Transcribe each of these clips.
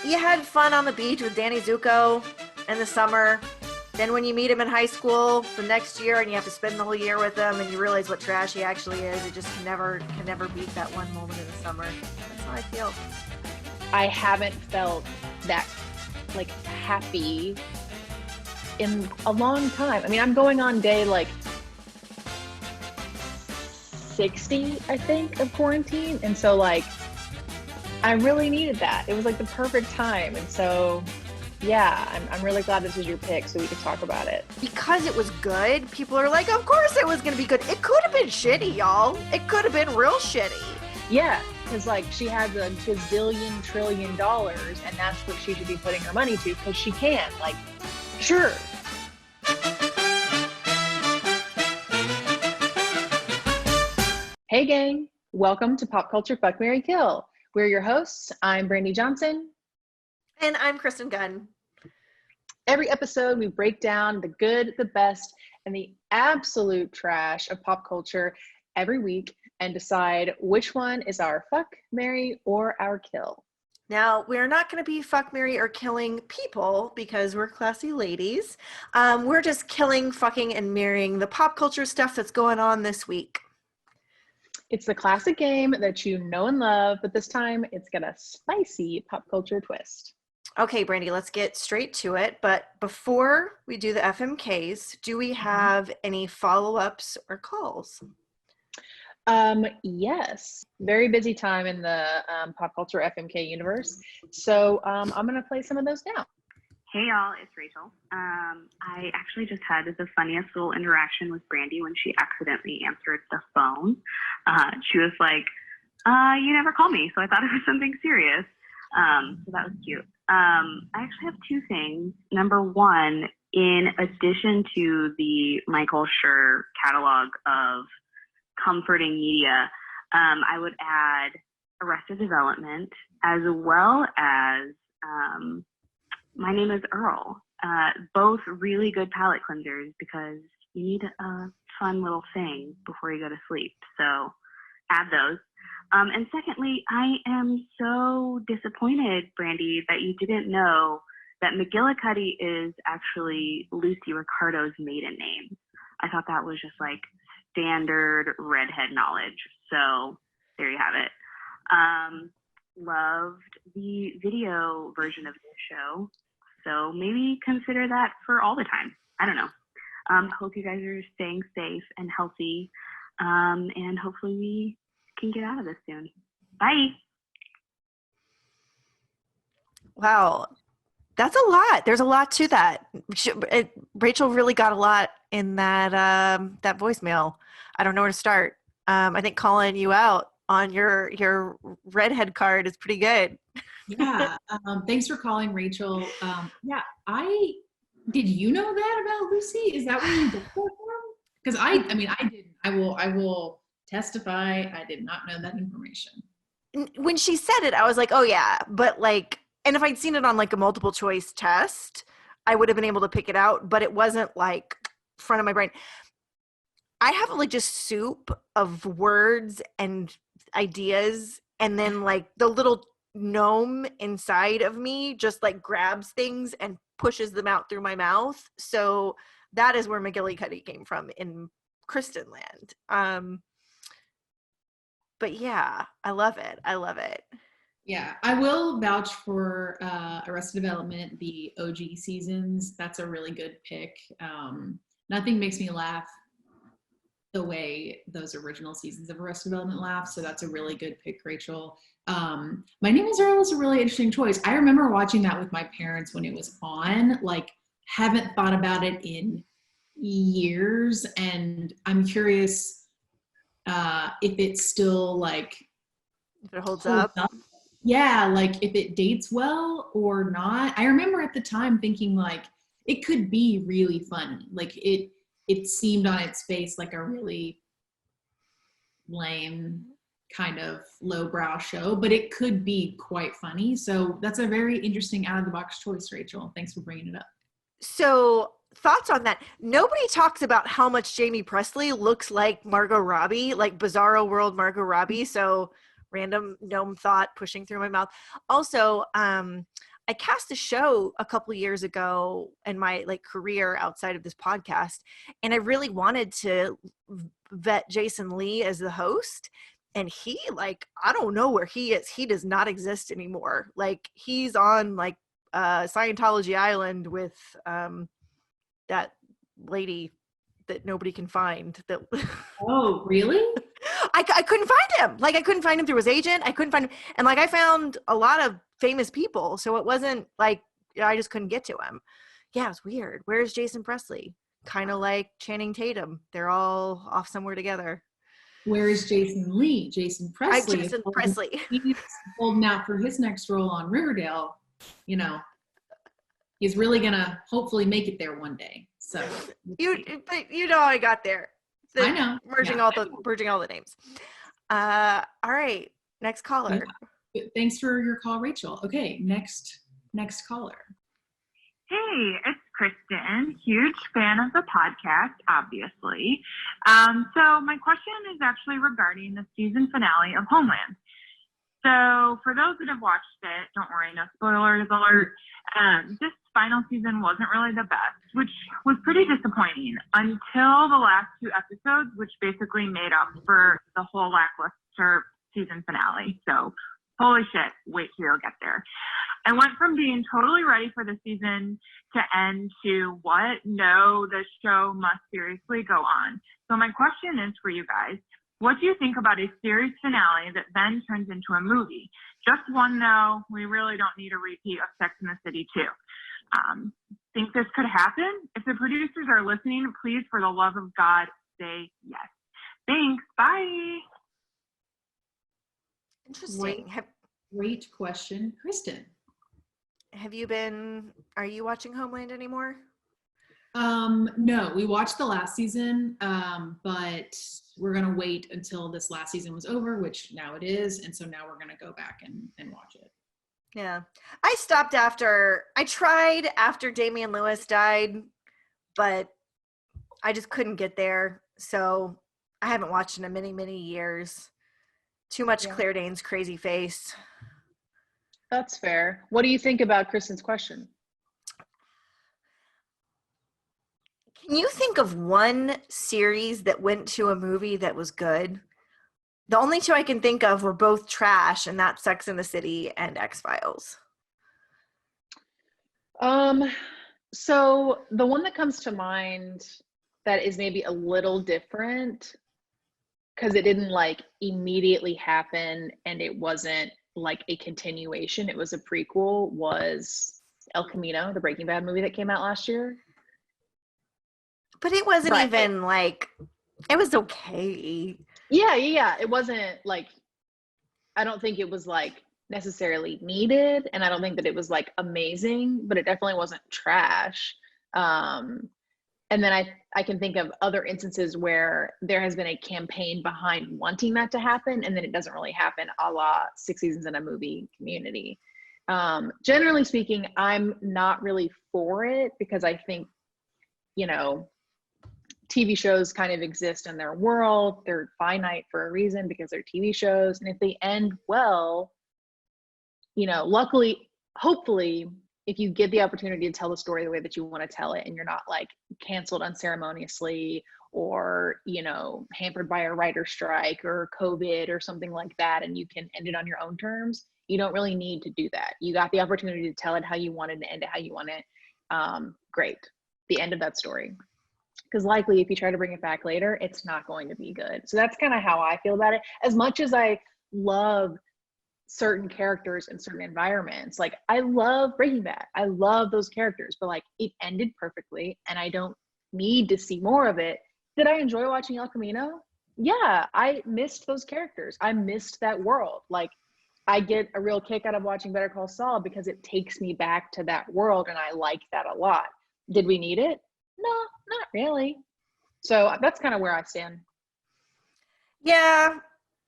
you had fun on the beach with Danny Zuko in the summer. Then when you meet him in high school the next year and you have to spend the whole year with him and you realize what trash he actually is, it just can never beat that one moment in the summer. That's how I feel. I haven't felt that like happy in a long time. I mean, I'm going on day like 60, I think, of quarantine. And so like, I really needed that. It was like the perfect time. And so, yeah, I'm really glad this was your pick so we could talk about it. Because it was good, people are like, of course it was going to be good. It could have been shitty, y'all. It could have been real shitty. Yeah, because like she has a gazillion trillion dollars and that's what she should be putting her money to because she can. Like, sure. Hey gang, welcome to Pop Culture Fuck, Marry, Kill. We're your hosts. I'm Brandy Johnson. And I'm Kristen Gunn. Every episode we break down the good, the best, and the absolute trash of pop culture every week and decide which one is our fuck, marry, or our kill. Now, we're not going to be fuck, marry, or killing people because we're classy ladies. We're just killing, fucking, and marrying the pop culture stuff that's going on this week. It's the classic game that you know and love, but this time it's got a spicy pop culture twist. Okay, Brandy, let's get straight to it. But before we do the FMKs, do we have any follow-ups or calls? Yes. Very busy time in the pop culture FMK universe. So I'm going to play some of those now. Hey y'all, it's Rachel. I actually just had the funniest little interaction with Brandy when she accidentally answered the phone. She was like, you never call me, so I thought it was something serious. So that was cute. I actually have two things. Number one, in addition to the Michael Schur catalog of comforting media, I would add Arrested Development as well as My Name is Earl. Both really good palate cleansers because you need a fun little thing before you go to sleep. So add those. And secondly, I am so disappointed, Brandy, that you didn't know that McGillicuddy is actually Lucy Ricardo's maiden name. I thought that was just like standard redhead knowledge. So there you have it. Loved the video version of this show. So maybe consider that for all the time. I don't know. Hope you guys are staying safe and healthy. And hopefully we can get out of this soon. Bye. Wow. That's a lot. There's a lot to that. Rachel really got a lot in that that voicemail. I don't know where to start. I think calling you out on your redhead card is pretty good. Yeah. Thanks for calling, Rachel. Yeah, did you know that about Lucy? Is that where you got that from? Because I didn't. I will testify. I did not know that information. When she said it, I was like, oh yeah, but like, and if I'd seen it on like a multiple choice test, I would have been able to pick it out, but it wasn't like front of my brain. I have like just soup of words and ideas, and then like the little gnome inside of me just like grabs things and pushes them out through my mouth. So that is where McGillicuddy came from in Kristen land. But yeah, I love it. Yeah, I will vouch for Arrested Development, the OG seasons. That's a really good pick. Nothing makes me laugh the way those original seasons of Arrested Development laugh. So that's a really good pick, Rachel. My Name is Earl is a really interesting choice. I remember watching that with my parents when it was on. Like, haven't thought about it in years, and I'm curious if it's still like if it holds up. Yeah, like if it dates well or not. I remember at the time thinking like it could be really funny. Like it seemed on its face like a really lame kind of lowbrow show, but it could be quite funny. So that's a very interesting out of the box choice, Rachel. Thanks for bringing it up. So thoughts on that? Nobody talks about how much Jamie Presley looks like Margot Robbie, like Bizarro World Margot Robbie. So random gnome thought pushing through my mouth. Also, I cast a show a couple years ago in my like career outside of this podcast, and I really wanted to vet Jason Lee as the host. And he, like, I don't know where he is. He does not exist anymore. Like, he's on like Scientology Island with that lady that nobody can find. That Oh, really? I couldn't find him. Like, I couldn't find him through his agent. I couldn't find him. And like, I found a lot of famous people. So it wasn't like, I just couldn't get to him. Yeah, it's weird. Where's Jason Presley? Kind of like Channing Tatum. They're all off somewhere together. Where is Jason Lee? Jason Presley. Jason Presley. He's holding out for his next role on Riverdale. You know, he's really gonna hopefully make it there one day. So but you know, I got there. I know. Merging all the names. All right, next caller. Yeah. Thanks for your call, Rachel. Okay, next caller. Hey, it's Kristen. Huge fan of the podcast, obviously. So my question is actually regarding the season finale of Homeland. So for those that have watched it, don't worry, no spoilers alert. This final season wasn't really the best, which was pretty disappointing until the last 2 episodes, which basically made up for the whole lackluster season finale. So holy shit, wait till you'll get there. I went from being totally ready for the season to end to what? No, the show must seriously go on. So my question is for you guys, what do you think about a series finale that then turns into a movie? Just one though, we really don't need a repeat of Sex and the City 2. Think this could happen? If the producers are listening, please, for the love of God, say yes. Thanks, bye. Interesting. Great question, Kristen. Are you watching Homeland anymore? No, we watched the last season, but we're going to wait until this last season was over, which now it is. And so now we're going to go back and watch it. Yeah. I tried after Damian Lewis died, but I just couldn't get there. So I haven't watched in many, many years. Too much Claire Danes' crazy face. That's fair. What do you think about Kristen's question? Can you think of one series that went to a movie that was good? The only 2 I can think of were both trash, and that's Sex and the City and X-Files. So the one that comes to mind that is maybe a little different, because it didn't like immediately happen and it wasn't like a continuation, it was a prequel, was El Camino, the Breaking Bad movie that came out last year. But it wasn't even like, it was okay. Yeah. It wasn't like, I don't think it was like necessarily needed, and I don't think that it was like amazing, but it definitely wasn't trash. And then I can think of other instances where there has been a campaign behind wanting that to happen, and then it doesn't really happen, a la 6 Seasons in a Movie, Community. Generally speaking, I'm not really for it because I think, you know, TV shows kind of exist in their world. They're finite for a reason because they're TV shows. And if they end well, you know, luckily, hopefully, if you get the opportunity to tell the story the way that you want to tell it, and you're not like canceled unceremoniously or, you know, hampered by a writer's strike or COVID or something like that, and you can end it on your own terms, you don't really need to do that. You got the opportunity to tell it how you wanted to end it, how you want it. Great. The end of that story. Because likely if you try to bring it back later, it's not going to be good. So that's kind of how I feel about it. As much as I love certain characters in certain environments, like I love Breaking Bad, I love those characters, but like it ended perfectly and I don't need to see more of it. Did I enjoy watching El Camino? Yeah, I missed those characters. I missed that world. Like I get a real kick out of watching Better Call Saul because it takes me back to that world, and I like that a lot. Did we need it? No, not really. So that's kind of where I stand. Yeah,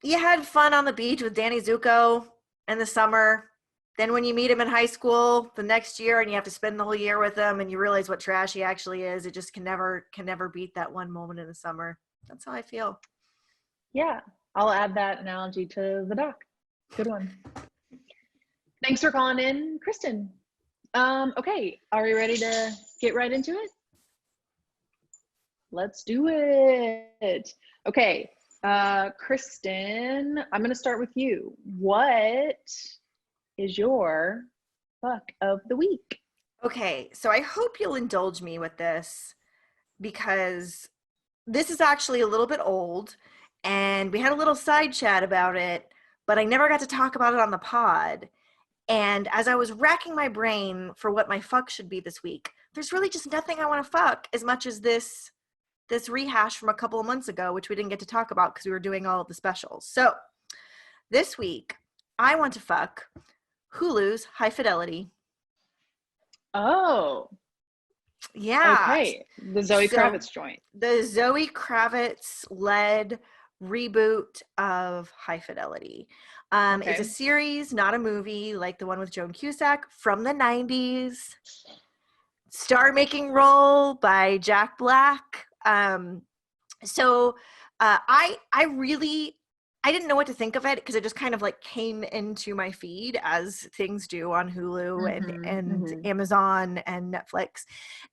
you had fun on the beach with Danny Zuko in the summer. Then when you meet him in high school the next year and you have to spend the whole year with him and you realize what trash he actually is, it just can never beat that one moment in the summer. That's how I feel. Yeah, I'll add that analogy to the doc. Good one. Thanks for calling in, Kristen. Okay, are we ready to get right into it? Let's do it. Okay, Kristen, I'm going to start with you. What is your fuck of the week? Okay, so I hope you'll indulge me with this because this is actually a little bit old and we had a little side chat about it, but I never got to talk about it on the pod. And as I was racking my brain for what my fuck should be this week, there's really just nothing I want to fuck as much as this rehash from a couple of months ago, which we didn't get to talk about because we were doing all of the specials. So this week, I want to fuck Hulu's High Fidelity. Oh, yeah. Okay, the Zoe Kravitz joint. The Zoe Kravitz led reboot of High Fidelity. It's a series, not a movie, like the one with Joan Cusack from the 90s. Star-making role by Jack Black. I didn't know what to think of it because it just kind of like came into my feed as things do on Hulu and Amazon and Netflix.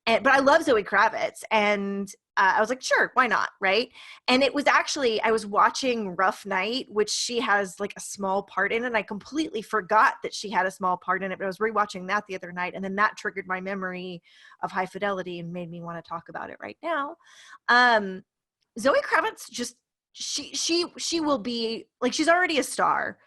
But I love Zoe Kravitz and I was like, sure, why not? Right. And it was actually, I was watching Rough Night, which she has like a small part in, and I completely forgot that she had a small part in it, but I was rewatching that the other night. And then that triggered my memory of High Fidelity and made me want to talk about it right now. Zoe Kravitz just, she will be like, she's already a star.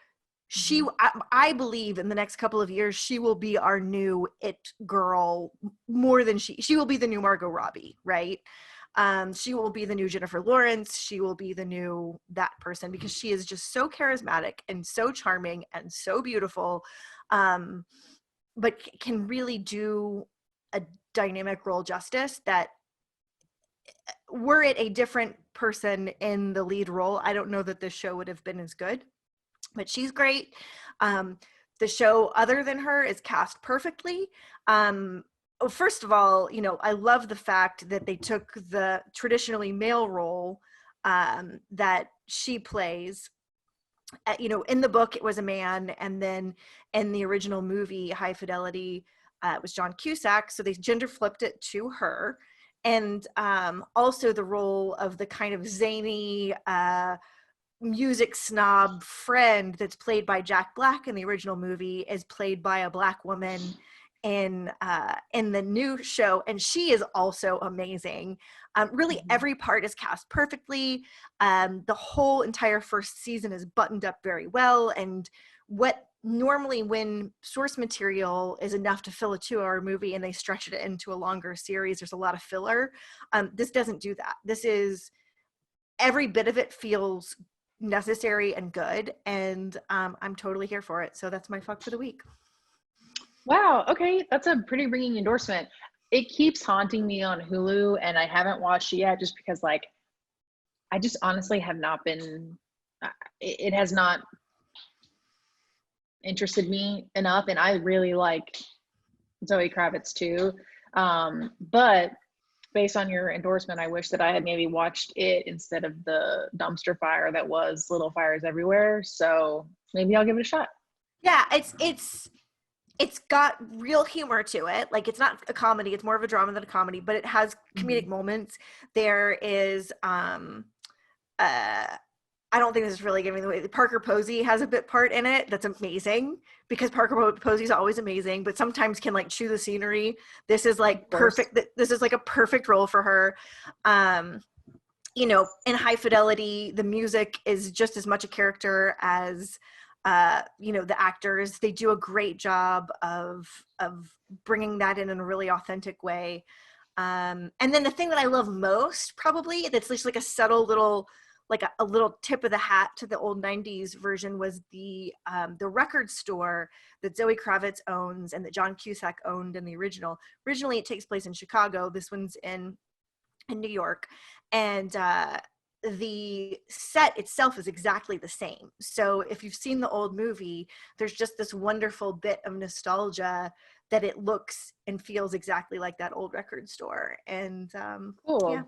I believe in the next couple of years, she will be our new it girl more than she will be the new Margot Robbie, right? She will be the new Jennifer Lawrence. She will be the new that person because she is just so charismatic and so charming and so beautiful, but can really do a dynamic role justice that were it a different person in the lead role, I don't know that this show would have been as good, but she's great. The show, other than her, is cast perfectly. First of all, I love the fact that they took the traditionally male role that she plays. In the book, it was a man, and then in the original movie, High Fidelity, it was John Cusack, so they gender flipped it to her. And also the role of the kind of zany music snob friend that's played by Jack Black in the original movie is played by a Black woman in the new show, and she is also amazing. Really, every part is cast perfectly. The whole entire first season is buttoned up very well, and what normally when source material is enough to fill a 2-hour movie and they stretch it into a longer series, there's a lot of filler. This doesn't do that. This is, every bit of it feels necessary and good, and I'm totally here for it. So that's my fuck for the week. Wow. Okay, that's a pretty ringing endorsement. It keeps haunting me on Hulu, and I haven't watched it yet just because, like, I just honestly have not been. It has not interested me enough, and I really like Zoe Kravitz too. But based on your endorsement, I wish that I had maybe watched it instead of the dumpster fire that was Little Fires Everywhere. So maybe I'll give it a shot. Yeah, it's got real humor to it. Like, it's not a comedy, it's more of a drama than a comedy, but it has comedic moments. There is I don't think this is really giving away. Parker Posey has a bit part in it that's amazing because Parker Posey is always amazing, but sometimes can like chew the scenery. This is like perfect. This is like a perfect role for her. In High Fidelity, the music is just as much a character as the actors. They do a great job of bringing that in a really authentic way. And then the thing that I love most, probably, that's just like a subtle little, like a little tip of the hat to the old 90s version, was the record store that Zoe Kravitz owns and that John Cusack owned in the original. Originally, it takes place in Chicago. This one's in New York. And the set itself is exactly the same. So if you've seen the old movie, there's just this wonderful bit of nostalgia that it looks and feels exactly like that old record store. And cool. Yeah,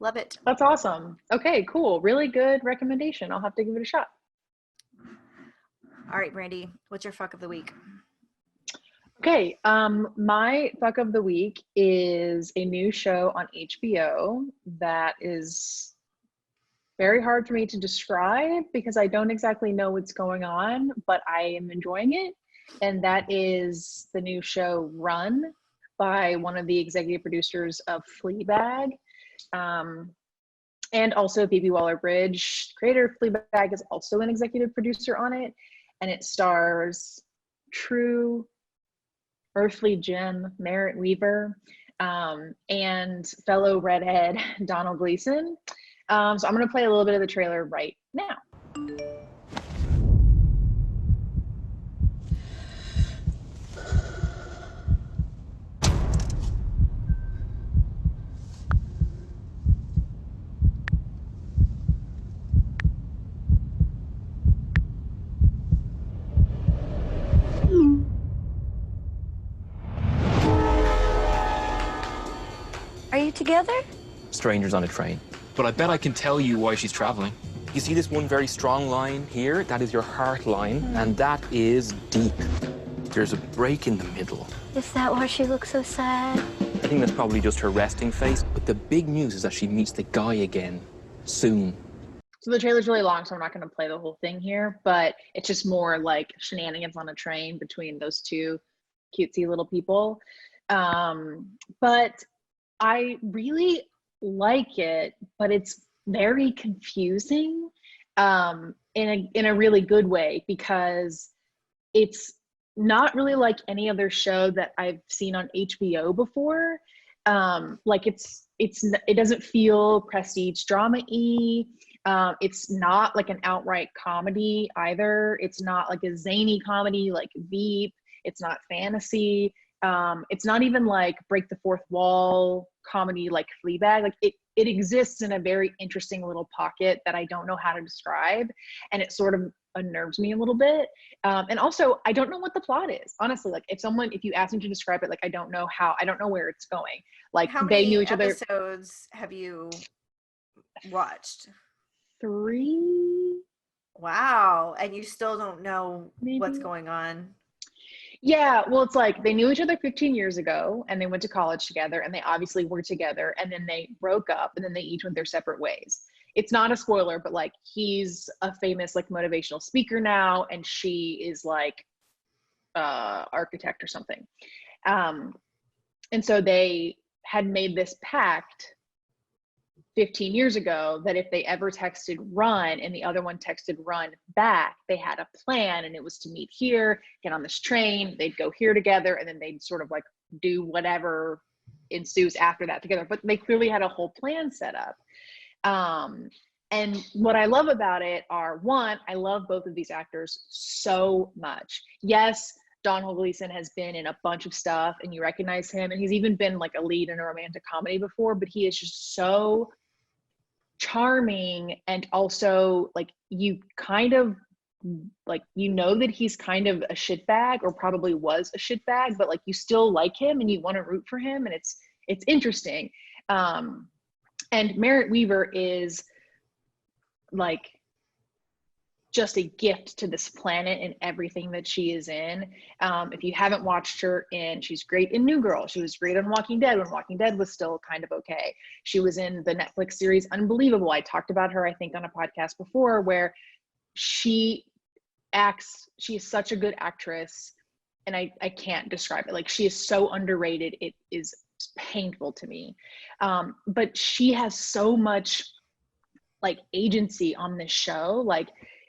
love it. That's awesome. Okay, cool. Really good recommendation. I'll have to give it a shot. All right, Brandy, what's your fuck of the week? Okay, my fuck of the week is a new show on HBO that is very hard for me to describe because I don't exactly know what's going on, but I am enjoying it. And that is the new show Run by one of the executive producers of Fleabag. And also Phoebe Waller-Bridge, creator of Fleabag, is also an executive producer on it. And it stars true earthly gem Merritt Weaver, and fellow redhead Donald Gleason. So I'm going to play a little bit of the trailer right now. Are you together? Strangers on a train. But I bet I can tell you why she's traveling. You see this one very strong line here? That is your heart line, and that is deep. There's a break in the middle. Is that why she looks so sad? I think that's probably just her resting face, but the big news is that she meets the guy again soon. So the trailer's really long, so I'm not going to play the whole thing here, but it's just more like shenanigans on a train between those two cutesy little people. But I really like it, but it's very confusing in a really good way, because it's not really like any other show that I've seen on HBO before. Like it doesn't feel prestige drama-y. It's not like an outright comedy either. It's not like a zany comedy like Veep. It's not fantasy. It's not even like break the fourth wall comedy like Fleabag. Like it exists in a very interesting little pocket that I don't know how to describe, and it sort of unnerves me a little bit. And also, I don't know what the plot is. Honestly, like if you ask me to describe it, like I don't know where it's going. Like How they many knew each other. episodes have you watched? 3. Wow, and you still don't know Maybe. what's going on. Yeah, well, it's like they knew each other 15 years ago and they went to college together, and they obviously were together, and then they broke up, and then they each went their separate ways. It's not a spoiler, but like he's a famous like motivational speaker now, and she is like architect or something. And so they had made this pact 15 years ago that if they ever texted run and the other one texted run back, they had a plan, and it was to meet here, get on this train, they'd go here together, and then they'd sort of like do whatever ensues after that together. But they clearly had a whole plan set up. And what I love about it are, one, I love both of these actors so much. Yes, Donald Gleason has been in a bunch of stuff and you recognize him, and he's even been like a lead in a romantic comedy before, but he is just so charming, and also like you kind of like that he's kind of a shitbag, or probably was a shitbag, but like you still like him and you want to root for him, and it's interesting. And Merritt Weaver is like just a gift to this planet and everything that she is in. If you haven't watched her she's great in New Girl. She was great on Walking Dead when Walking Dead was still kind of okay. She was in the Netflix series Unbelievable. I talked about her, I think, on a podcast before, where she is such a good actress, and I can't describe it. Like, she is so underrated. It is painful to me. But she has so much like agency on this show. Like,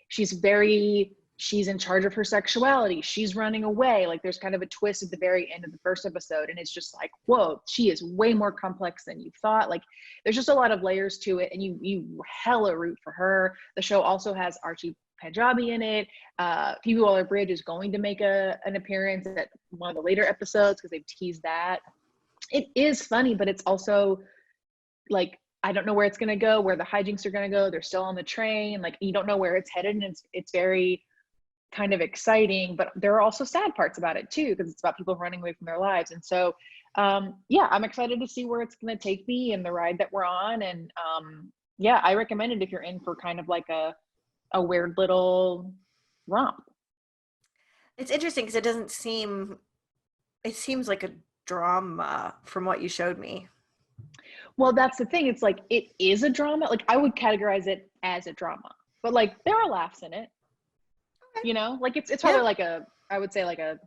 she's in charge of her sexuality. She's running away. Like, there's kind of a twist at the very end of the first episode, and it's just like, whoa, she is way more complex than you thought. Like, there's just a lot of layers to it, and you hella root for her. The show also has Archie Panjabi in it. Phoebe Waller-Bridge is going to make an appearance at one of the later episodes because they've teased that. It is funny, but it's also like, I don't know where it's going to go, where the hijinks are going to go. They're still on the train. Like, you don't know where it's headed, and it's very kind of exciting, but there are also sad parts about it too, because it's about people running away from their lives. And so, yeah, I'm excited to see where it's going to take me and the ride that we're on. And yeah, I recommend it if you're in for kind of like a weird little romp. It's interesting because it doesn't seem It seems like a drama from what you showed me. Well, that's the thing. It's like, it is a drama. Like, I would categorize it as a drama, but like there are laughs in it. Okay. You know, like it's probably like a, I would say like a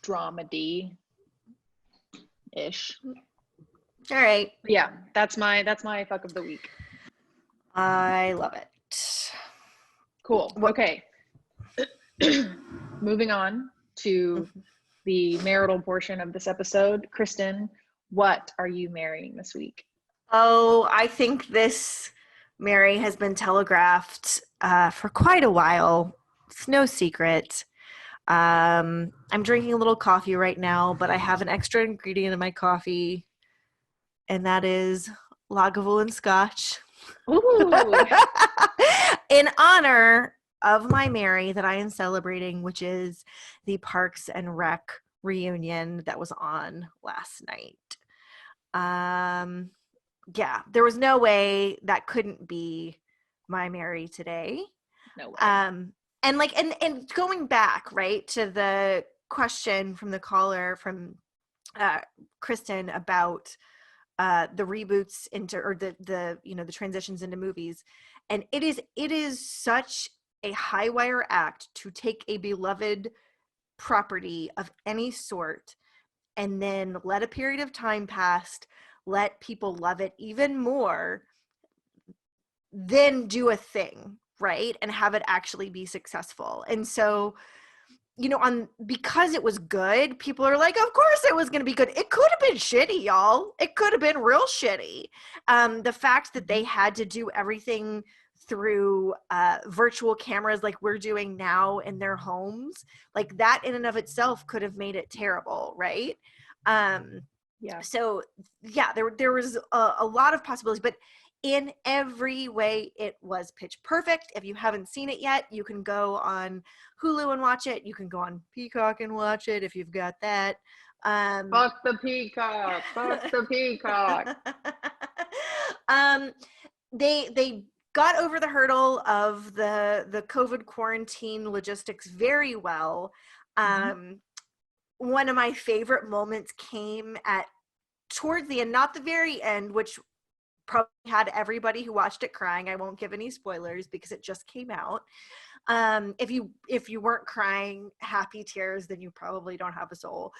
dramedy ish. All right. Yeah, that's my fuck of the week. I love it. Cool. Okay. Moving on to the marital portion of this episode. Kristen, what are you marrying this week? Oh, I think this Mary has been telegraphed for quite a while. It's no secret. I'm drinking a little coffee right now, but I have an extra ingredient in my coffee, and that is Lagavulin Scotch. Ooh. In honor of my Mary that I am celebrating, which is the Parks and Rec reunion that was on last night. Yeah, there was no way that couldn't be my Mary today. No way. And like, and going back, right, to the question from the caller from Kristen about the reboots into, or the you know, the transitions into movies, and it is such a high wire act to take a beloved property of any sort and then let a period of time pass, let people love it even more, then do a thing, right, and have it actually be successful. And so, you know, because it was good, people are like, of course it was going to be good. It could have been shitty, y'all. It could have been real shitty. The fact that they had to do everything through virtual cameras like we're doing now in their homes, like that in and of itself could have made it terrible, right? Yeah. So yeah, there was a lot of possibilities, but in every way it was pitch perfect. If you haven't seen it yet, you can go on Hulu and watch it. You can go on Peacock and watch it if you've got that. Fuck the peacock. Fuck the peacock. They got over the hurdle of the COVID quarantine logistics very well. One of my favorite moments came towards the end, not the very end, which probably had everybody who watched it crying. I won't give any spoilers because it just came out. If you weren't crying happy tears, then you probably don't have a soul,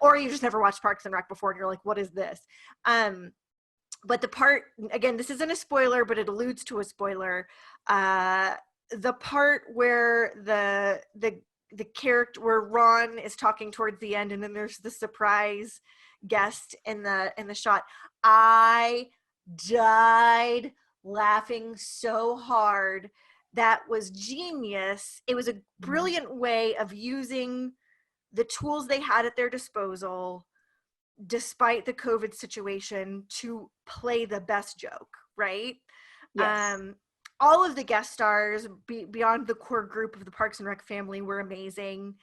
or you just never watched Parks and Rec before and you're like, what is this? But the part, again, this isn't a spoiler, but it alludes to a spoiler. The part where the character, where Ron is talking towards the end, and then there's the surprise guest in the shot. I died laughing so hard. That was genius. It was a brilliant way of using the tools they had at their disposal, despite the COVID situation, to play the best joke, right? Yes. All of the guest stars beyond the core group of the Parks and Rec family were amazing.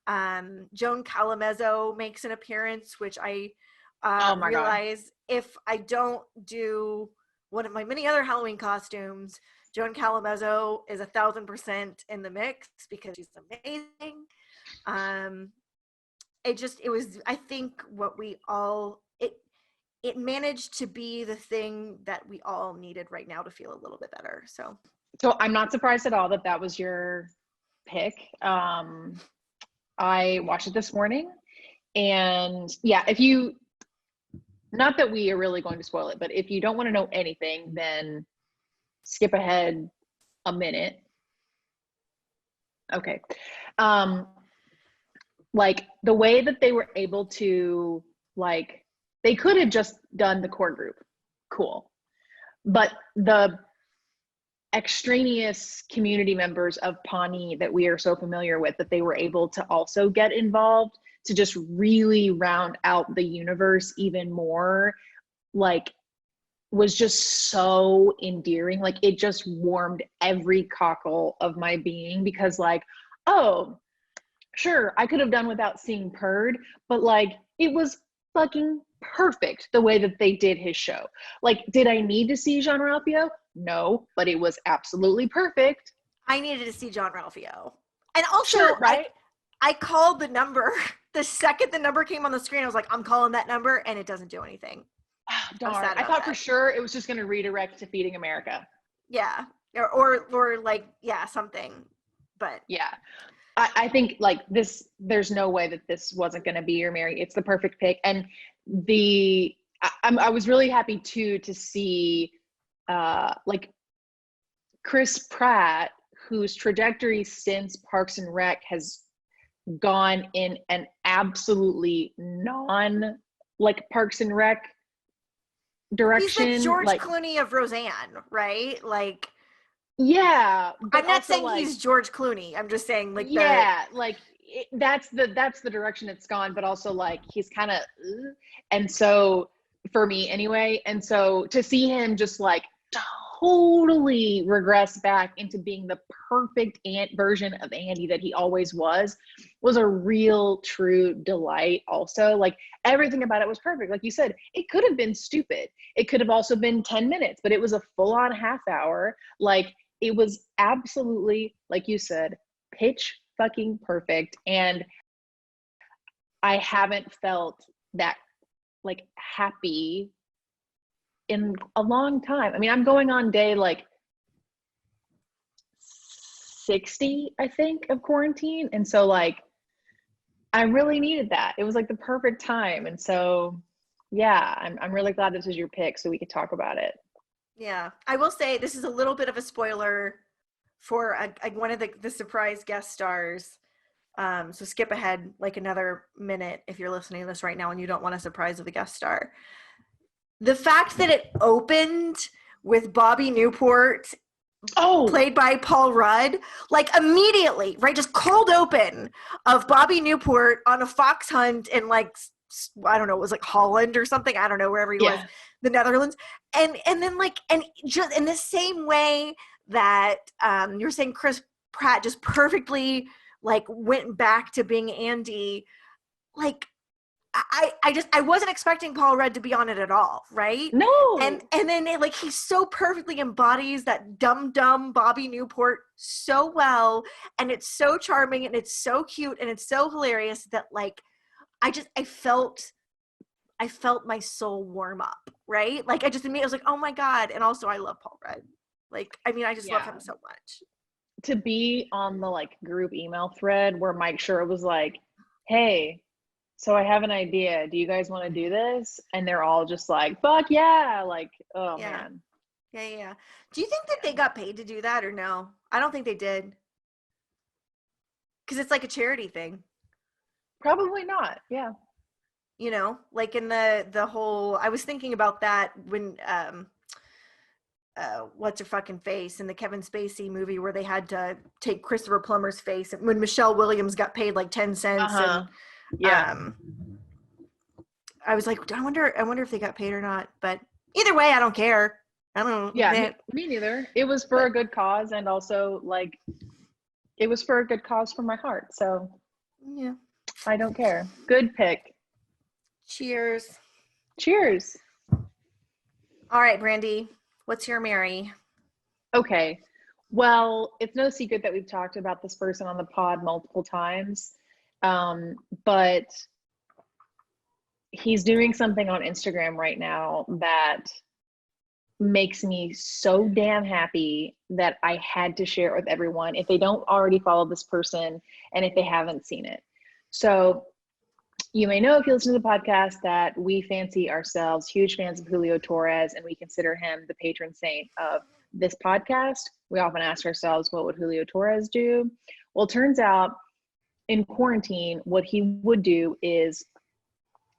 Joan Calamezzo makes an appearance, which I realize if I don't do one of my many other Halloween costumes, Joan Calamezzo is 1,000% in the mix because she's amazing. It was, I think, what we all, it managed to be the thing that we all needed right now to feel a little bit better. So I'm not surprised at all that was your pick. I watched it this morning, and yeah, not that we are really going to spoil it, but if you don't want to know anything, then skip ahead a minute. Okay. Like the way that they were able to, like, they could have just done the core group. Cool. But the extraneous community members of Pawnee that we are so familiar with, that they were able to also get involved to just really round out the universe even more, like, was just so endearing. Like, it just warmed every cockle of my being, because like, oh, sure, I could have done without seeing Purd, but like, it was fucking perfect the way that they did his show. Like, did I need to see Jean-Ralphio? No, but it was absolutely perfect. I needed to see Jean-Ralphio. And also, sure, right? I called the number. The second the number came on the screen, I was like, I'm calling that number, and it doesn't do anything. Oh, I'm darn. sad I about thought that. for sure it was just going to redirect to Feeding America. Yeah. Or like, yeah, something. But yeah. I think like this, there's no way that this wasn't going to be your Mary. It's the perfect pick. And I was really happy too to see like Chris Pratt, whose trajectory since Parks and Rec has gone in an absolutely non like Parks and Rec direction. he's the George like Clooney of Roseanne, right? Like, yeah, but I'm not also, saying like, he's George Clooney. I'm just saying like like that's the direction it's gone, but also like he's kind of and so for me anyway, and so to see him just like totally regress back into being the perfect version of Andy that he always was a real true delight. Also, like everything about it was perfect. Like you said, it could have been stupid, it could have also been 10 minutes, but it was a full-on half hour. Like it was absolutely, like you said, pitch fucking perfect. And I haven't felt that like happy in a long time. I mean, I'm going on day like 60, I think, of quarantine. And so like, I really needed that. It was like the perfect time. And so, yeah, I'm really glad this was your pick so we could talk about it. Yeah, I will say this is a little bit of a spoiler for one of the surprise guest stars. So skip ahead like another minute if you're listening to this right now and you don't want a surprise of a guest star. The fact that it opened with Bobby Newport, played by Paul Rudd, like immediately, right? Just cold open of Bobby Newport on a fox hunt in like, I don't know, it was like Holland or something. I don't know, wherever he was, the Netherlands. And then like, and just in the same way that you're saying Chris Pratt just perfectly like went back to being Andy, like I wasn't expecting Paul Rudd to be on it at all, right? No. And then like he so perfectly embodies that dumb Bobby Newport so well, and it's so charming and it's so cute and it's so hilarious that like I felt my soul warm up, right? Like I was like, oh my God. And also I love Paul Rudd. Like, I mean, I just love him so much. To be on the like group email thread where Mike Schur was like, hey, so I have an idea. Do you guys want to do this? And they're all just like, fuck yeah. Like, oh man. Yeah. Do you think that they got paid to do that or no? I don't think they did. Because it's like a charity thing. Probably not. Yeah. You know, like in the whole, I was thinking about that when, what's her fucking face in the Kevin Spacey movie where they had to take Christopher Plummer's face when Michelle Williams got paid like 10 cents. And I was like, I wonder if they got paid or not, but either way, I don't care. I don't know. Yeah, me neither. It was for a good cause, and also like it was for a good cause from my heart. So yeah, I don't care. Good pick. Cheers. All right, Brandy, what's your Mary? Okay. Well, it's no secret that we've talked about this person on the pod multiple times. But he's doing something on Instagram right now that makes me so damn happy that I had to share it with everyone if they don't already follow this person and if they haven't seen it. So you may know if you listen to the podcast that we fancy ourselves huge fans of Julio Torres, and we consider him the patron saint of this podcast. We often ask ourselves, what would Julio Torres do? Well, it turns out in quarantine, what he would do is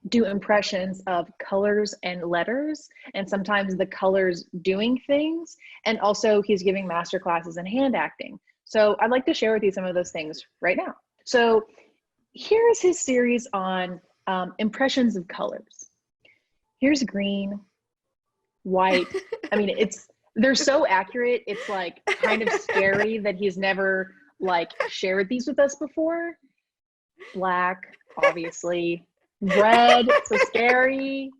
do impressions of colors and letters, and sometimes the colors doing things. And also he's giving master classes in hand acting. So I'd like to share with you some of those things right now. So here's his series on impressions of colors. Here's green, white. I mean, they're so accurate. It's like kind of scary that he's never like shared these with us before. Black, obviously. Red, so scary.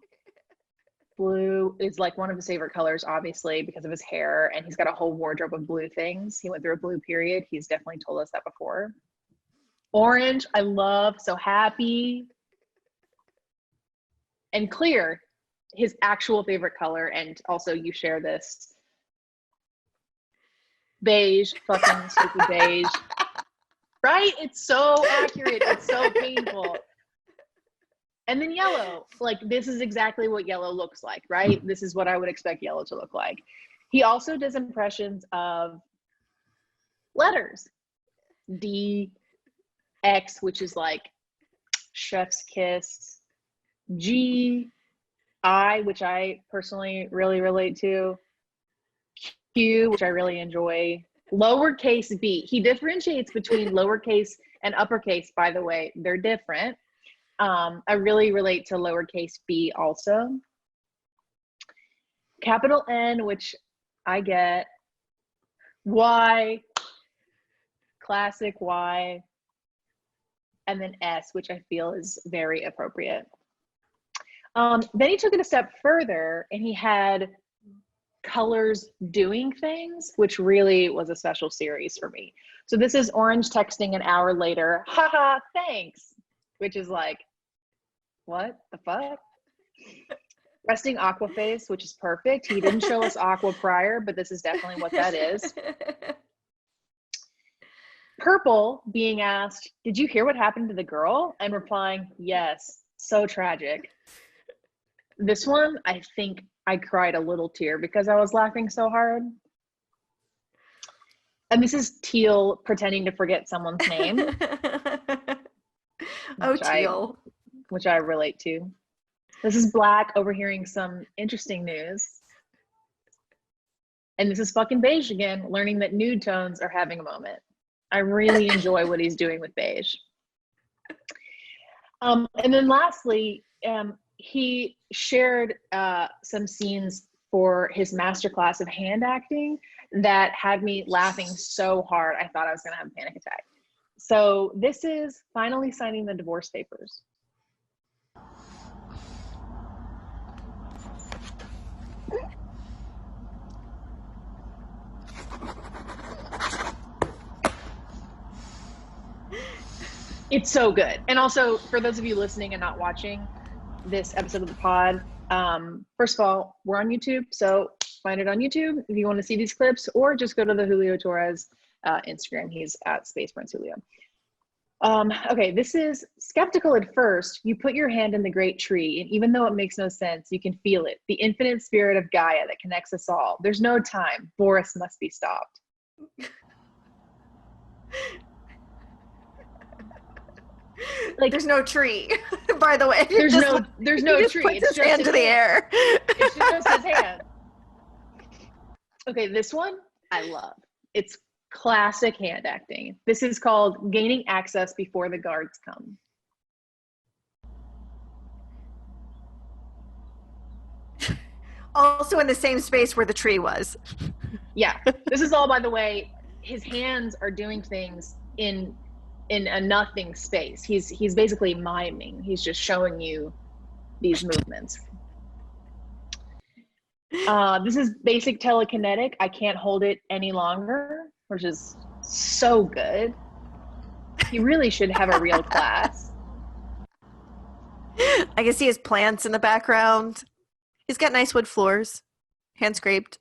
Blue is like one of his favorite colors, obviously, because of his hair, and he's got a whole wardrobe of blue things. He went through a blue period. He's definitely told us that before. Orange, I love. So happy. And clear, his actual favorite color. And also you share this. Beige, fucking stupid beige. Right? It's so accurate. It's so painful. And then yellow, like this is exactly what yellow looks like, right? This is what I would expect yellow to look like. He also does impressions of letters. D, X, which is like chef's kiss. G, I, which I personally really relate to. Q, which I really enjoy. Lowercase b. He differentiates between lowercase and uppercase, by the way. They're different. I really relate to lowercase b also. Capital N, which I get. Y, classic Y. And then S, which I feel is very appropriate. Then he took it a step further and he had colors doing things, which really was a special series for me. So this is orange texting an hour later, haha, thanks, which is like, what the fuck? Resting aqua face, which is perfect. He didn't show us aqua prior, but this is definitely what that is. Purple being asked, did you hear what happened to the girl? And replying, yes, so tragic. This one, I think I cried a little tear because I was laughing so hard. And this is Teal pretending to forget someone's name. Teal. Which I relate to. This is Black overhearing some interesting news. And this is fucking Beige again, learning that nude tones are having a moment. I really enjoy what he's doing with Beige. And then lastly, he shared some scenes for his masterclass of hand acting that had me laughing so hard I thought I was gonna have a panic attack. So this is finally signing the divorce papers. It's so good. And also, for those of you listening and not watching this episode of the pod, first of all, we're on YouTube, so find it on YouTube if you want to see these clips, or just go to the Julio Torres Instagram. He's at Space Prince Julio. Okay, this is skeptical at first. You put your hand in the great tree, and even though it makes no sense, you can feel it. The infinite spirit of Gaia that connects us all. There's no time. Boris must be stopped. Like, there's no tree, by the way. There's no tree. It's just his hand to the air. It's just his hand. Okay, this one I love. It's classic hand acting. This is called gaining access before the guards come. Also in the same space where the tree was. Yeah, this is all, by the way, his hands are doing things in a nothing space. He's basically miming. He's just showing you these movements. This is basic telekinetic. I can't hold it any longer, which is so good. He really should have a real class. I can see his plants in the background. He's got nice wood floors, hand scraped.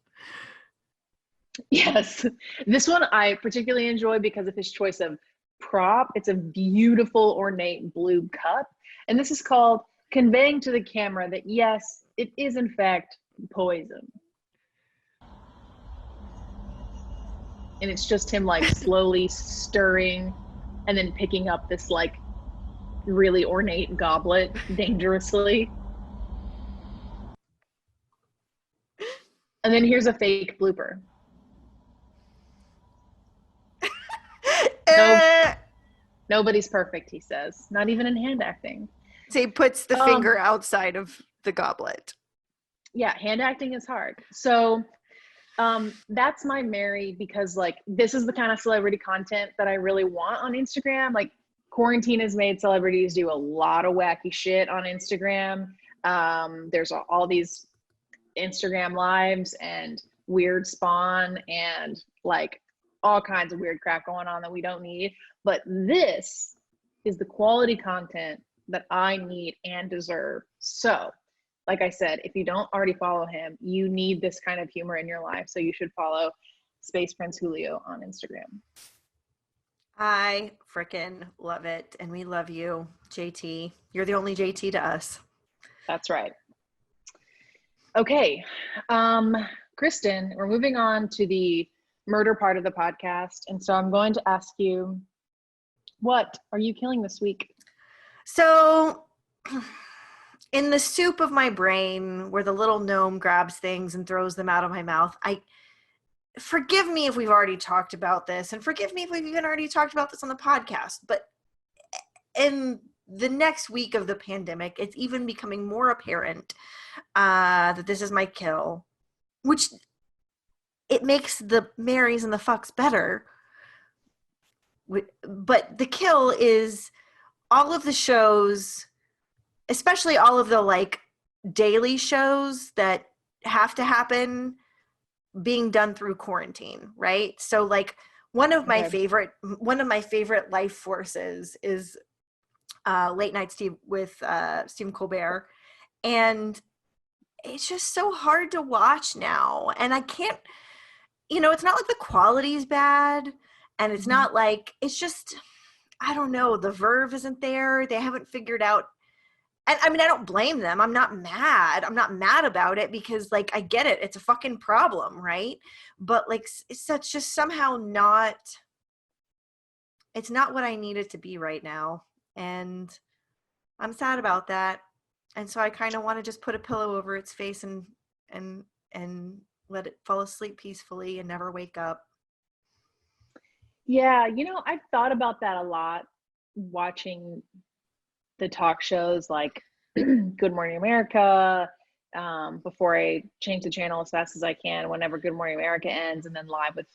Yes. This one I particularly enjoy because of his choice of prop. It's a beautiful ornate blue cup, and this is called conveying to the camera that yes, it is in fact poison. And it's just him like slowly stirring and then picking up this like really ornate goblet dangerously. And then here's a fake blooper. Nobody's perfect, he says. Not even in hand acting. So he puts the finger outside of the goblet. Yeah, hand acting is hard. So that's my Mary, because like this is the kind of celebrity content that I really want on Instagram. Like quarantine has made celebrities do a lot of wacky shit on Instagram. There's all these Instagram lives and weird spawn and like all kinds of weird crap going on that we don't need. But this is the quality content that I need and deserve. So, like I said, if you don't already follow him, you need this kind of humor in your life. So you should follow Space Prince Julio on Instagram. I freaking love it. And we love you, JT. You're the only JT to us. That's right. Okay. Kristen, we're moving on to the murder part of the podcast. And so I'm going to ask you, what are you killing this week? So in the soup of my brain where the little gnome grabs things and throws them out of my mouth, forgive me if we've already talked about this, and forgive me if we've even already talked about this on the podcast, but in the next week of the pandemic, it's even becoming more apparent that this is my kill, which it makes the marries and the fucks better. But the kill is all of the shows, especially all of the like daily shows that have to happen being done through quarantine, right? So like one of my favorite life forces is Late Night Steve with Stephen Colbert, and it's just so hard to watch now. And I can't, it's not like the quality's bad, and it's not like, it's just, I don't know, the verve isn't there. They haven't figured out. And I mean, I don't blame them. I'm not mad. I'm not mad about it because, like, I get it. It's a fucking problem, right? But, like, it's just somehow not, it's not what I need it to be right now. And I'm sad about that. And so I kind of want to just put a pillow over its face and let it fall asleep peacefully and never wake up. Yeah, I've thought about that a lot watching the talk shows like Good Morning America, before I change the channel as fast as I can whenever Good Morning America ends, and then live with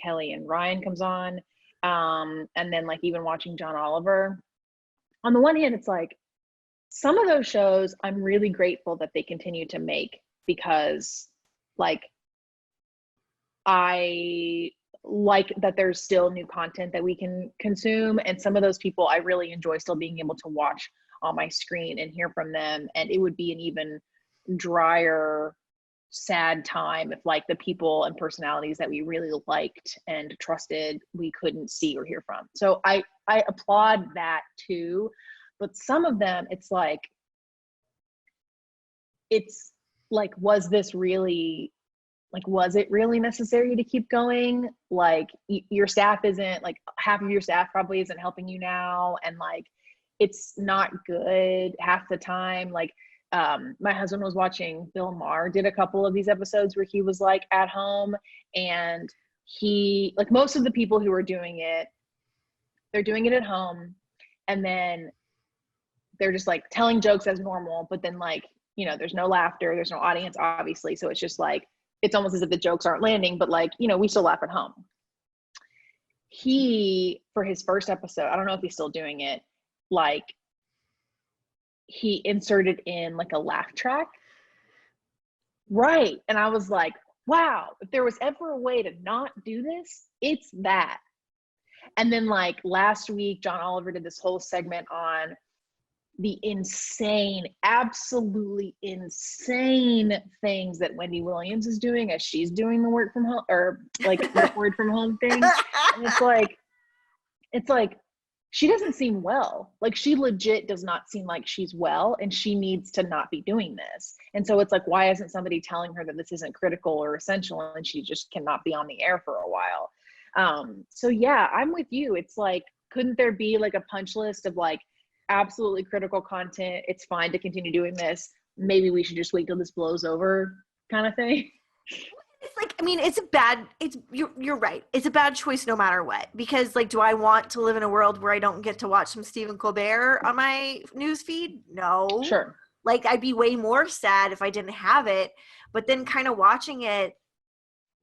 Kelly and Ryan comes on, and then like even watching John Oliver. On the one hand, it's like some of those shows I'm really grateful that they continue to make, because like I like that there's still new content that we can consume, and some of those people I really enjoy still being able to watch on my screen and hear from them. And it would be an even drier, sad time if like the people and personalities that we really liked and trusted we couldn't see or hear from. So I applaud that too. But some of them, it's like was this really, like, was it really necessary to keep going? Like your staff isn't, like half of your staff probably isn't helping you now. And like, it's not good half the time. Like my husband was watching, Bill Maher did a couple of these episodes where he was like at home, and he, like most of the people who are doing it, they're doing it at home. And then they're just like telling jokes as normal, but then like, there's no laughter, there's no audience, obviously. So it's just like, it's almost as if the jokes aren't landing, but like, we still laugh at home. He, for his first episode, I don't know if he's still doing it, like he inserted in like a laugh track. Right. And I was like, wow, if there was ever a way to not do this, it's that. And then like last week, John Oliver did this whole segment on the insane, absolutely insane things that Wendy Williams is doing as she's doing the work from home, or like the word from home thing. And it's like, she doesn't seem well. Like she legit does not seem like she's well, and she needs to not be doing this. And so it's like, why isn't somebody telling her that this isn't critical or essential, and she just cannot be on the air for a while? So yeah, I'm with you. It's like, couldn't there be like a punch list of like absolutely critical content? It's fine to continue doing this. Maybe we should just wait till this blows over, kind of thing. It's like, I mean, you're right. It's a bad choice no matter what, because like, do I want to live in a world where I don't get to watch some Stephen Colbert on my news feed? No. Sure. Like I'd be way more sad if I didn't have it, but then kind of watching it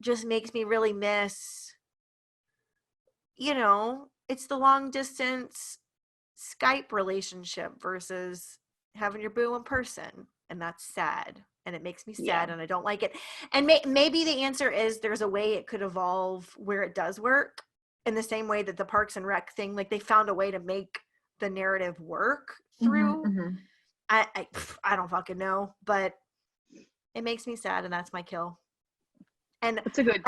just makes me really miss, it's the long distance Skype relationship versus having your boo in person. And that's sad. And it makes me sad, and I don't like it. And maybe the answer is there's a way it could evolve where it does work in the same way that the Parks and Rec thing, like they found a way to make the narrative work Mm-hmm, through. mm-hmm. I don't fucking know, but it makes me sad, and that's my kill. And It's a good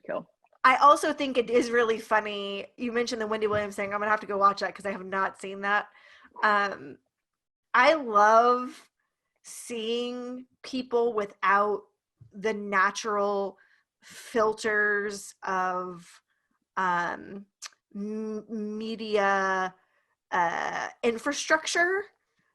kill. I also think it is really funny. You mentioned the Wendy Williams thing. I'm gonna have to go watch that because I have not seen that. I love seeing people without the natural filters of media infrastructure.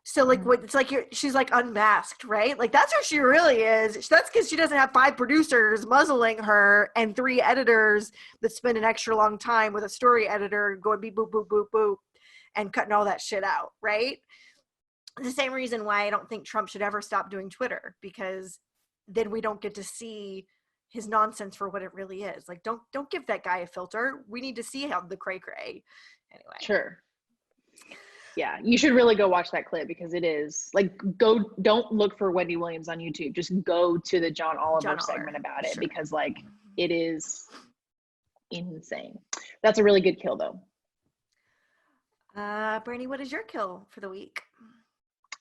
So like what it's like she's like unmasked, right? Like that's who she really is. That's because she doesn't have 5 producers muzzling her and 3 editors that spend an extra long time with a story editor going beep boop boop boop boop and cutting all that shit out, right? The same reason why I don't think Trump should ever stop doing Twitter, because then we don't get to see his nonsense for what it really is. Like don't give that guy a filter. We need to see how the cray cray. Anyway. Sure. Yeah, you should really go watch that clip because it is like don't look for Wendy Williams on YouTube. Just go to the John Oliver segment about it because like it is insane. That's a really good kill though. Brandy, what is your kill for the week?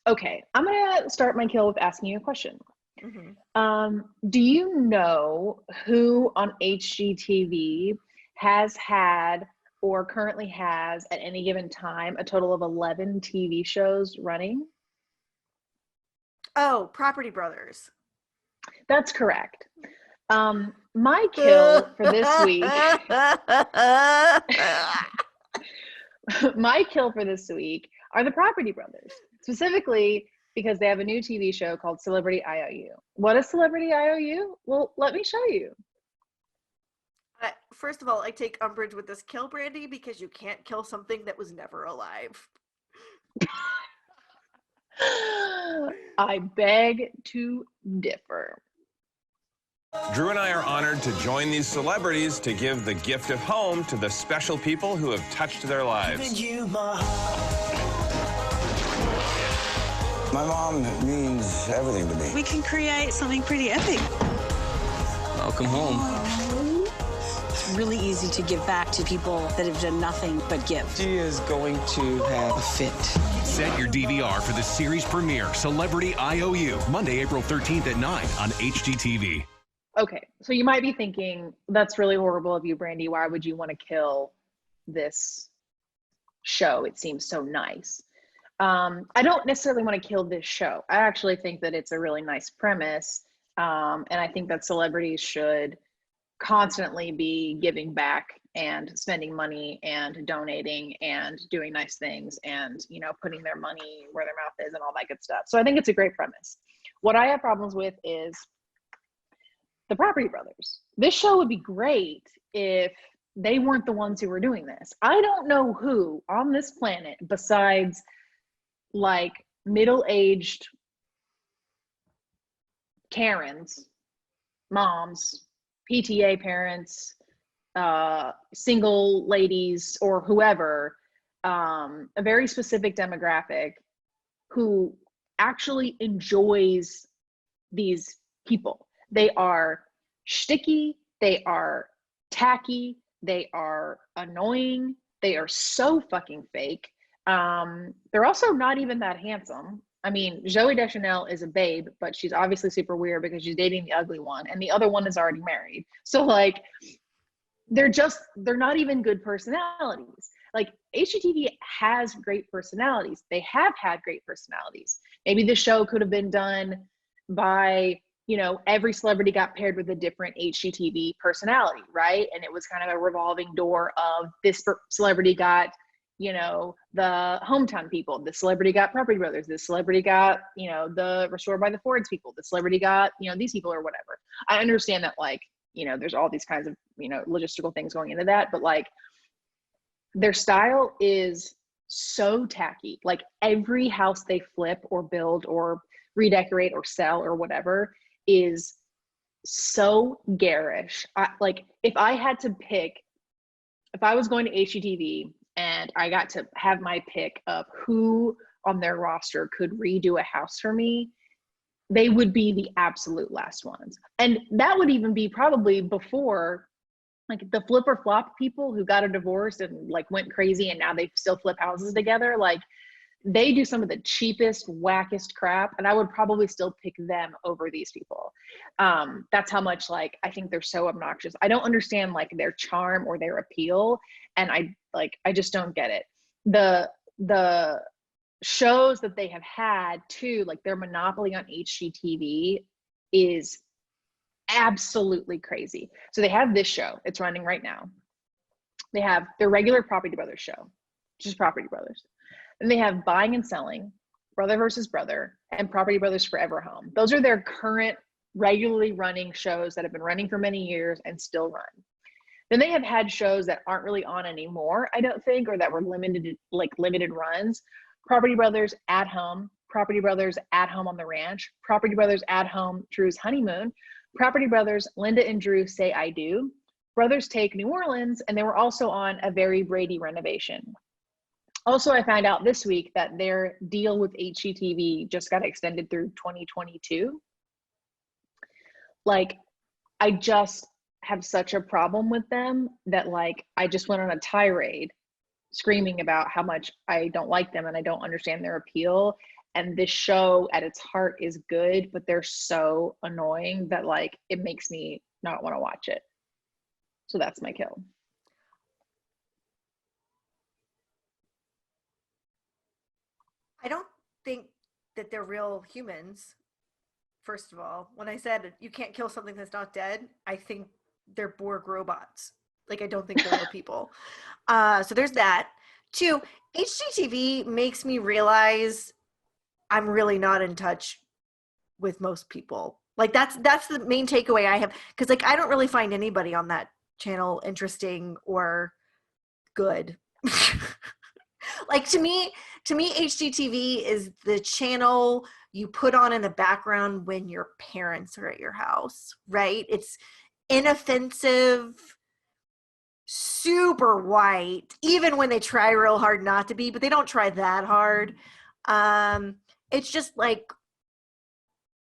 Okay, I'm gonna start my kill with asking you a question. Mm-hmm. Do you know who on HGTV has had or currently has at any given time a total of 11 TV shows running? Oh, Property Brothers. That's correct. My kill for this week my kill for this week are the Property Brothers, specifically because they have a new TV show called Celebrity IOU. What is Celebrity IOU? Well, let me show you. First of all, I take umbrage with this kill, Brandy, because you can't kill something that was never alive. I beg to differ. Drew and I are honored to join these celebrities to give the gift of home to the special people who have touched their lives. My mom means everything to me. We can create something pretty epic. Welcome home. It's really easy to give back to people that have done nothing but give. She is going to have a fit. Set your DVR for the series premiere, Celebrity IOU, Monday, April 13th at 9 on HGTV. Okay, so you might be thinking, that's really horrible of you, Brandy. Why would you want to kill this show? It seems so nice. I don't necessarily want to kill this show. I actually think that it's a really nice premise. And I think that celebrities should constantly be giving back and spending money and donating and doing nice things and, you know, putting their money where their mouth is and all that good stuff. So I think it's a great premise. What I have problems with is the Property Brothers. This show would be great if they weren't the ones who were doing this. I don't know who on this planet besides like middle-aged Karens, moms, PTA parents, single ladies, or whoever, a very specific demographic who actually enjoys these people. They are shticky, they are tacky, they are annoying, they are so fucking fake. They're also not even that handsome. I mean, Zooey Deschanel is a babe, but she's obviously super weird because she's dating the ugly one, and the other one is already married. So like, they're not even good personalities. Like HGTV has great personalities. They have had great personalities. Maybe the show could have been done by, you know, every celebrity got paired with a different HGTV personality, right? And it was kind of a revolving door of this celebrity got, you know, the hometown people, the celebrity got Property Brothers, this celebrity got, you know, the Restored by the Fords people, the celebrity got, you know, these people or whatever. I understand that, like, you know, there's all these kinds of, you know, logistical things going into that, but like their style is so tacky. Like every house they flip or build or redecorate or sell or whatever is so garish. Like if I was going to HGTV and I got to have my pick of who on their roster could redo a house for me, they would be the absolute last ones. And that would even be probably before like the flip or flop people who got a divorce and like went crazy and now they still flip houses together. Like they do some of the cheapest, wackest crap, and I would probably still pick them over these people. That's how much like I think they're so obnoxious. I don't understand like their charm or their appeal, and I just don't get it. The shows that they have had too, like their monopoly on HGTV is absolutely crazy. So they have this show, it's running right now. They have their regular Property Brothers show, just Property Brothers. Then they have Buying and Selling, Brother versus Brother, and Property Brothers Forever Home. Those are their current regularly running shows that have been running for many years and still run. Then they have had shows that aren't really on anymore, I don't think, or that were limited runs. Property Brothers at Home, Property Brothers at Home on the Ranch, Property Brothers at Home, Drew's Honeymoon, Property Brothers, Linda and Drew Say I Do, Brothers Take New Orleans, and they were also on A Very Brady Renovation. Also, I found out this week that their deal with HGTV just got extended through 2022. Like, I just have such a problem with them that like, I just went on a tirade screaming about how much I don't like them and I don't understand their appeal. And this show at its heart is good, but they're so annoying that like, it makes me not want to watch it. So that's my kill. I don't think that they're real humans. First of all, when I said you can't kill something that's not dead, I think they're Borg robots. Like, I don't think they're real people. So there's that. Two, HGTV makes me realize I'm really not in touch with most people. Like, that's the main takeaway I have. Because, like, I don't really find anybody on that channel interesting or good. Like, to me, HGTV is the channel you put on in the background when your parents are at your house, right? It's inoffensive, super white, even when they try real hard not to be, but they don't try that hard. It's just like,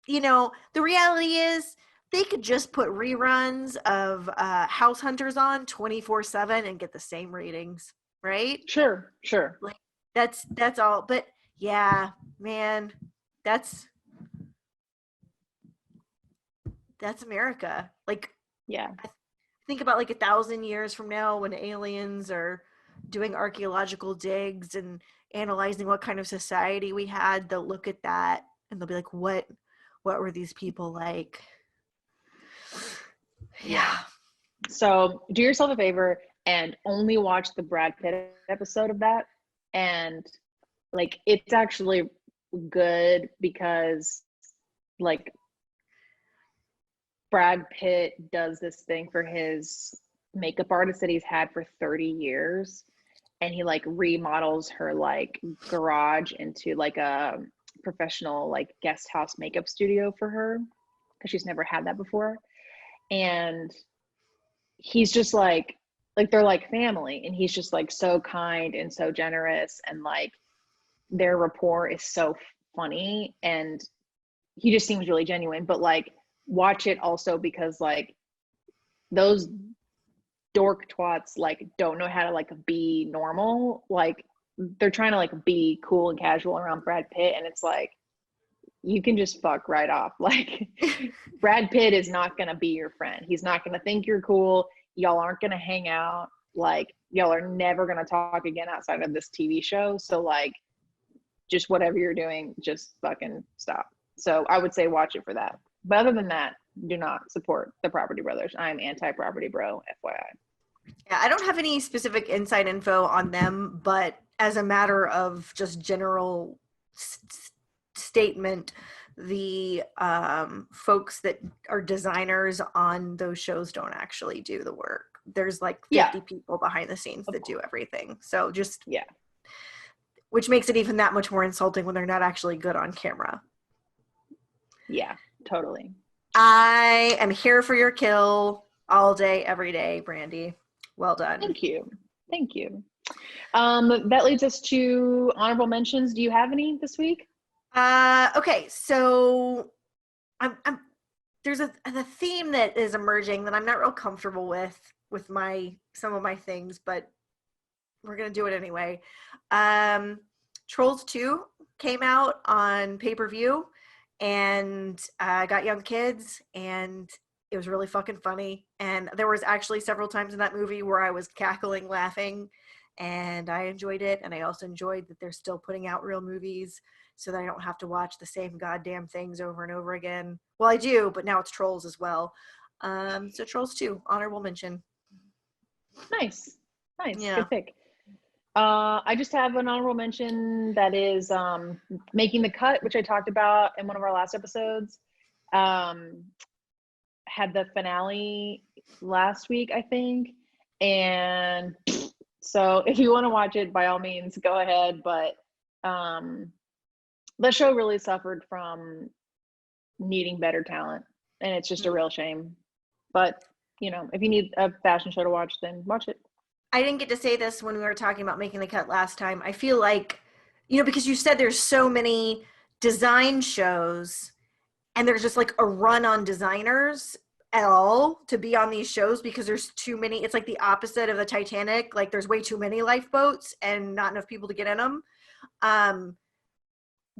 you know, the reality is they could just put reruns of House Hunters on 24/7 and get the same ratings, right? Sure. Like, that's all. But yeah, man, that's America. Like, yeah, think about like 1,000 years from now when aliens are doing archaeological digs and analyzing what kind of society we had. They'll look at that and they'll be like, what were these people like? Yeah. So do yourself a favor and only watch the Brad Pitt episode of that. And like, it's actually good because like Brad Pitt does this thing for his makeup artist that he's had for 30 years. And he like remodels her like garage into like a professional like guest house makeup studio for her because she's never had that before. And he's just like they're like family, and he's just like so kind and so generous, and like their rapport is so funny, and he just seems really genuine. But like, watch it also because like those dork twats like don't know how to like be normal. Like, they're trying to like be cool and casual around Brad Pitt, and it's like, you can just fuck right off. Like, Brad Pitt is not gonna be your friend. He's not gonna think you're cool. Y'all aren't gonna hang out. Like, y'all are never gonna talk again outside of this TV show. So like, just whatever you're doing, just fucking stop. So I would say watch it for that. But other than that, do not support the Property Brothers. I'm anti-Property Bro, FYI. Yeah, I don't have any specific inside info on them, but as a matter of just general statement, the folks that are designers on those shows don't actually do the work. There's like 50 people behind the scenes that do everything. So just, which makes it even that much more insulting when they're not actually good on camera. Yeah, totally. I am here for your kill all day, every day, Brandy. Well done. Thank you. That leads us to honorable mentions. Do you have any this week? Okay, so there's a theme that is emerging that I'm not real comfortable with, with some of my things, but we're gonna do it anyway. Trolls 2 came out on pay-per-view, and got young kids, and it was really fucking funny. And there was actually several times in that movie where I was cackling, laughing, and I enjoyed it. And I also enjoyed that they're still putting out real movies so that I don't have to watch the same goddamn things over and over again. Well, I do, but now it's Trolls as well. So Trolls 2, honorable mention. Nice. Yeah. Good pick. I just have an honorable mention that is Making the Cut, which I talked about in one of our last episodes. Had the finale last week, I think. And so if you want to watch it, by all means, go ahead. But the show really suffered from needing better talent. And it's just a real shame. But, you know, if you need a fashion show to watch, then watch it. I didn't get to say this when we were talking about Making the Cut last time. I feel like, you know, because you said there's so many design shows and there's just like a run on designers at all to be on these shows because there's too many. It's like the opposite of the Titanic. Like there's way too many lifeboats and not enough people to get in them.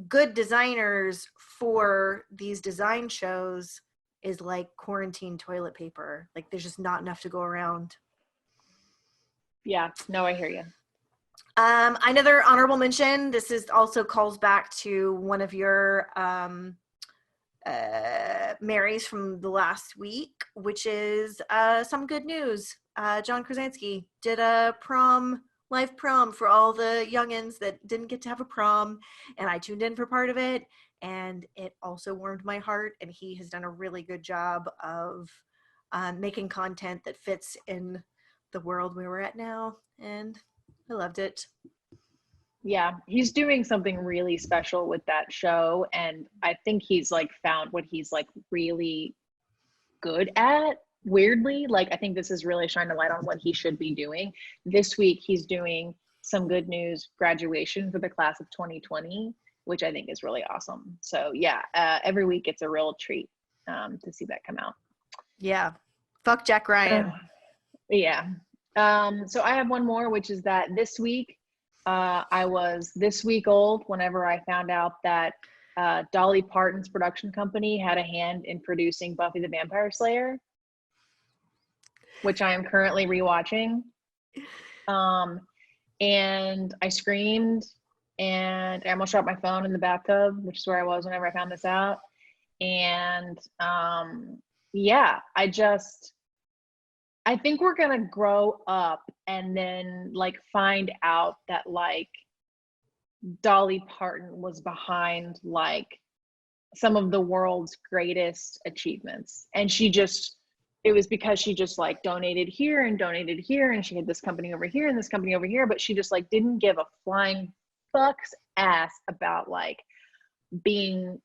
Good designers for these design shows is like quarantine toilet paper. Like there's just not enough to go around. Yeah, no, I hear you. Another honorable mention, this is also calls back to one of your Marys from the last week, which is some good news. John Krasinski did a live prom for all the youngins that didn't get to have a prom, and I tuned in for part of it, and it also warmed my heart, and he has done a really good job of making content that fits in the world we were at now, and I loved it. Yeah, he's doing something really special with that show, and I think he's like found what he's like really good at. Weirdly, like I think this is really shining a light on what he should be doing. This week he's doing some good news graduation for the class of 2020, which I think is really awesome. So yeah, every week it's a real treat to see that come out. Yeah, fuck Jack Ryan. Yeah. So I have one more, which is that this week, I was this week old whenever I found out that Dolly Parton's production company had a hand in producing Buffy the Vampire Slayer, which I am currently rewatching. And I screamed and I almost dropped my phone in the bathtub, which is where I was whenever I found this out. And yeah, I think we're gonna grow up and then like find out that like Dolly Parton was behind like some of the world's greatest achievements. And it was because she just like donated here and she had this company over here and this company over here, but she just like didn't give a flying fuck's ass about like being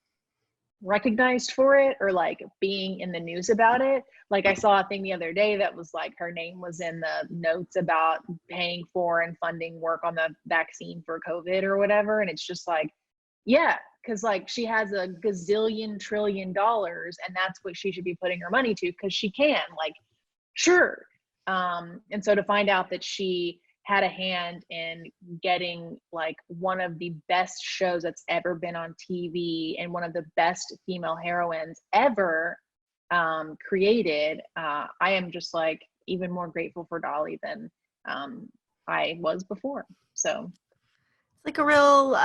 recognized for it or like being in the news about it. Like I saw a thing the other day that was like her name was in the notes about paying for and funding work on the vaccine for COVID or whatever, and it's just like, yeah, because like she has a gazillion trillion dollars and that's what she should be putting her money to because she can, like, sure. And so to find out that she had a hand in getting like one of the best shows that's ever been on TV and one of the best female heroines ever created, I am just like even more grateful for Dolly than I was before. So it's like a real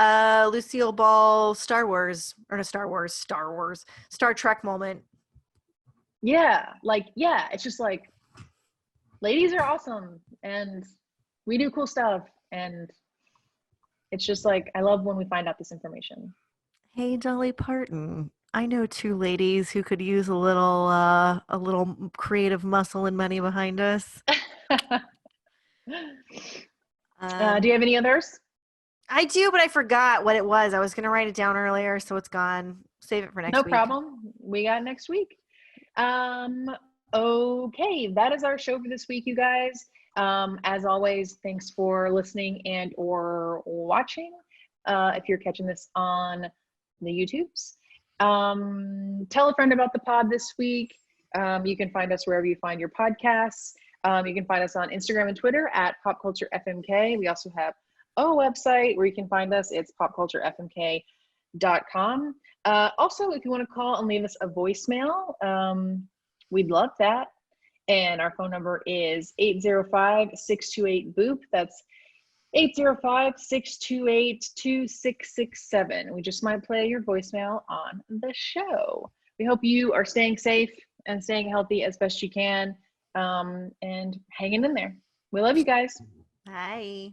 Lucille Ball Star Trek moment. Yeah, like, yeah, it's just like ladies are awesome and we do cool stuff, and it's just like I love when we find out this information. Hey, Dolly Parton, I know two ladies who could use a little creative muscle and money behind us. Do you have any others? I do, but I forgot what it was. I was going to write it down earlier, so it's gone. Save it for next week. No problem. We got next week. Okay, that is our show for this week, you guys. As always, thanks for listening and or watching. If you're catching this on the YouTubes, tell a friend about the pod this week. You can find us wherever you find your podcasts. You can find us on Instagram and Twitter at popculturefmk. We also have a website where you can find us. It's popculturefmk.com. Also, if you want to call and leave us a voicemail, we'd love that. And our phone number is 805-628-BOOP. That's 805-628-2667. We just might play your voicemail on the show. We hope you are staying safe and staying healthy as best you can, and hanging in there. We love you guys. Bye.